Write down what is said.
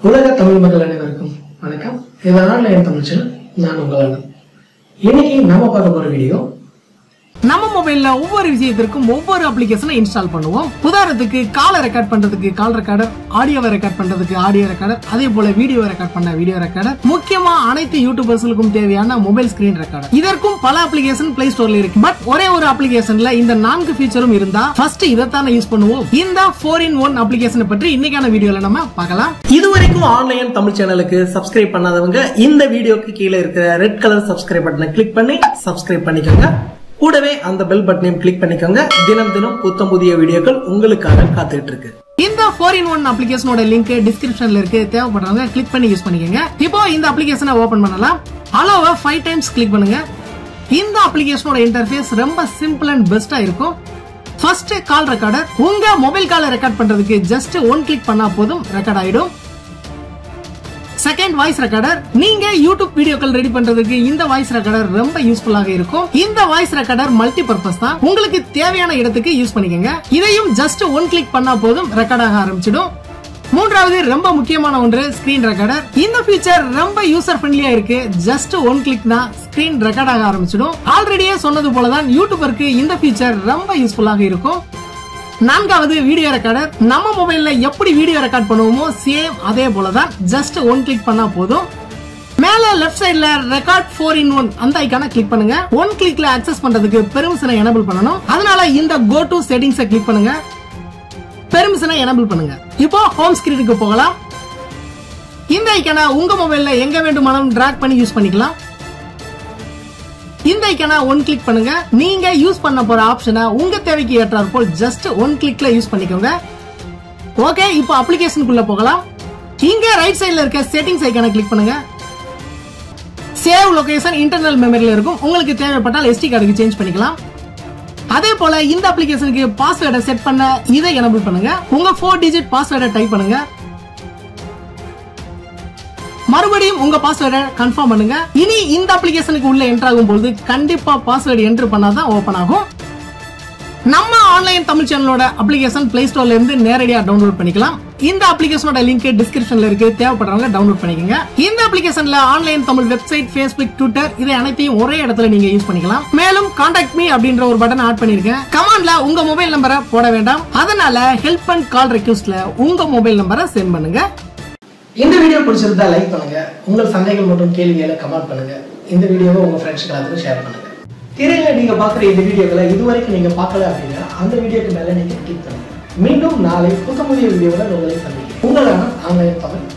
உலக தமிழ் மக்கள் அனைவருக்கும் வணக்கம். இதனால் என் தமிழ் சேனல் நான் உங்களான இன்னைக்கு நம்ம பார்க்க போற வீடியோ நம்ம மொபைல்ல ஒவ்வொரு விஷயத்திற்கும் ஒவ்வொரு அப்ளிகேஷனை இன்ஸ்டால் பண்ணுவோம். உதாரணத்துக்கு காலை ரெக்கார்ட் பண்றதுக்கு கால் ரெக்கார்டர், ஆடியோவை ரெக்கார்ட் பண்றதுக்கு ஆடியோ ரெக்கார்டர், அதே போல வீடியோ ரெக்கார்ட் பண்ண வீடியோ ரெக்கார்டர், முக்கியமா அனைத்து யூடியூபர்ஸ்களுக்கும் தேவையான மொபைல் ஸ்கிரீன் ரெக்கார்டர். இதற்கும் பல அப்ளிகேஷன் பிளே ஸ்டோர்ல இருக்கு. பட் ஒரே ஒரு அப்ளிகேஷன்ல இந்த 4 ஃபீச்சரும் இருந்தா ஃபர்ஸ்ட் இதைத்தானே யூஸ் பண்ணுவோம். இந்த 4-in-1 அப்ளிகேஷனை பற்றி இன்னைக்கான வீடியோல நம்ம பார்க்கலாம். இதுவரைக்கும் ஆன்லைன் தமிழ் சேனலுக்கு சப்ஸ்கிரைப் பண்ணாதவங்க இந்த வீடியோக்கு கீழே இருக்கிற ரெட் கலர் சப்ஸ்கிரைப் பட்டனை கிளிக் பண்ணி சப்ஸ்கிரைப் பண்ணிக்கோங்க. கூடவே அந்த பெல் பட்டனையும் கிளிக் பண்ணிக்கோங்க. தினம் தினம் புத்தம் புதிய வீடியோக்கள் உங்களுக்காக காத்துட்டு இருக்கு. இந்த 4-in-1 அப்ளிகேஷனோட லிங்க் டிஸ்கிரிப்ஷன்ல இருக்கு. தேவைப்படுறவங்க கிளிக் பண்ணி யூஸ் பண்ணிக்கோங்க. இப்போ இந்த அப்ளிகேஷனை ஓபன் பண்ணலாம். அலோவை 5 டைம்ஸ் கிளிக் பண்ணுங்க. இந்த அப்ளிகேஷனோட இன்டர்ஃபேஸ் ரொம்ப சிம்பிள் அண்ட் பெஸ்டா இருக்கும். ஃபர்ஸ்ட் கால் ரெக்கார்டர். உங்க மொபைல் காலை ரெக்கார்ட் பண்றதுக்கு ஜஸ்ட் 1 கிளிக் பண்ணா போதும் ரெக்கார்ட் ஆயிடும். Second voice recorder. நீங்க யூடியூப் வீடியோக்கள் ரெடி பண்றதுக்கு இந்த வாய்ஸ் ரெக்கார்டர் ரொம்ப யூஸ்ஃபுல்லாக இருக்கும். இந்த வாய்ஸ் ரெக்கார்டர் மல்டி பர்பஸ் தான். உங்களுக்கு தேவையான இடத்துக்கு யூஸ் பண்ணிக்கங்க. இதையும் ஜஸ்ட் 1 கிளிக் பண்ணா போதும் ரெக்கார்ட் ஆக ஆரம்பிச்சிடும். மூன்றாவது ரொம்ப முக்கியமான ஒன்று ஸ்கிரீன் ரெக்கார்டர். இந்த ஃபீச்சர் ரொம்ப யூசர் ஃப்ரெண்ட்லியா இருக்கு. ஜஸ்ட் 1 கிளிக் தான் ஸ்கிரீன் ரெக்கார்ட் ஆக ஆரம்பிச்சிடும். ஆல்ரெடியே சொன்னது போலதான் யூடியூபருக்கு இந்த ஃபீச்சர் ரொம்ப யூஸ்ஃபுல்லாக இருக்கும். நான்காவது வீடியோ ரெக்கார்டர். நம்ம மொபைல்ல எப்படி வீடியோ ரெக்கார்ட் பண்ணுவோமோ சேம் அதே போலதான். ஜஸ்ட் 1 கிளிக் பண்ணா போதும். மேல லெஃப்ட் சைடுல ரெக்கார்ட் 4-in-1 அந்த ஐகானை கிளிக் பண்ணுங்க. 1 கிளிக்ல அக்சஸ் பண்றதுக்கு பெர்மிஷனை எனேபிள் பண்ணணும். அதனால இந்த கோ டு செட்டிங்ஸை கிளிக் பண்ணுங்க. பெர்மிஷனை எனேபிள் பண்ணுங்க. இப்போ ஹோம் ஸ்கிரீனுக்கு போகலாம். இந்த ஐகானை உங்க மொபைல்ல எங்க வேண்டுமானாலும் டிராக் பண்ணி யூஸ் பண்ணிக்கலாம். இந்த ஐகானை 1 கிளிக் பண்ணுங்க. நீங்க யூஸ் பண்ண போற ஆப்ஷனை உங்க தேவைக்கு ஏற்றார் போல் ஜஸ்ட் 1 கிளிக்ல யூஸ் பண்ணிக்கோங்க. ஓகே, இப்போ அப்ளிகேஷனுக்குள்ள போகலாம். இங்க ரைட் சைடுல இருக்க செட்டிங்ஸ் ஐகானை கிளிக் பண்ணுங்க. சேவ் லொகேஷன் இன்டர்னல் மெமரியில இருக்கும். உங்களுக்கு தேவைப்பட்டால் SD கார்டுக்கு சேஞ்ச் பண்ணிக்கலாம். அதே போல இந்த அப்ளிகேஷனுக்கு பாஸ்வேர்டை செட் பண்ண இதை எனேபிள் பண்ணுங்க. உங்க 4 டிஜிட் பாஸ்வேர்டை டைப் பண்ணுங்க. மறுபடியும் உங்க பாஸ்வேர்டை கன்ஃபார்ம் பண்ணுங்க. இனி இந்த அப்ளிகேஷனுக்கு உள்ள என்டர் ஆகும் பொழுது கண்டிப்பா பாஸ்வேர்டு என்டர் பண்ணாதான் ஓபன் ஆகும். நம்ம ஆன்லைன் தமிழ் சேனலோட அப்ளிகேஷன் பிளே ஸ்டோர்ல இருந்து நேரடியா டவுன்லோட் பண்ணிக்கலாம். இந்த அப்ளிகேஷனோட லிங்க் டிஸ்கிரிப்ஷன்ல இருக்கு. தேவைப்படுறவங்க டவுன்லோட் பண்ணிக்கங்க. இந்த அப்ளிகேஷன்ல online Tamil website, Facebook, Twitter இதை அனைத்தையும் ஒரே இடத்துல நீங்க யூஸ் பண்ணிக்கலாம். மேலும் கான்டாக்ட் மீ அப்படின்ற ஒரு பட்டன் ஆட் பண்ணிருக்கேன். கமாண்ட்ல உங்க மொபைல் நம்பரை போட வேண்டாம். அதனால ஹெல்ப் அண்ட் கால் ரெக்வெஸ்ட்ல உங்க மொபைல் நம்பரை சென்ட் பண்ணுங்க. இந்த வீடியோ பிடிச்சிருந்தா லைக் பண்ணுங்க. உங்கள் சந்தேகங்கள் மற்றும் கேள்விகளை கமெண்ட் பண்ணுங்க. இந்த வீடியோவை உங்க ஃப்ரெண்ட்ஸ்க்கு எல்லாத்துக்கும் ஷேர் பண்ணுங்க. திரையில நீங்க பாக்குற இந்த வீடியோக்களை இதுவரைக்கும் நீங்க பார்க்கல அப்படின்னா அந்த வீடியோக்கு மேல நீங்க கிளிக் பண்ணுங்க. மீண்டும் நாளை புதிய வீடியோவில் உங்களை சந்திக்கிறேன். உங்களான ஆன்லைன் தமிழ்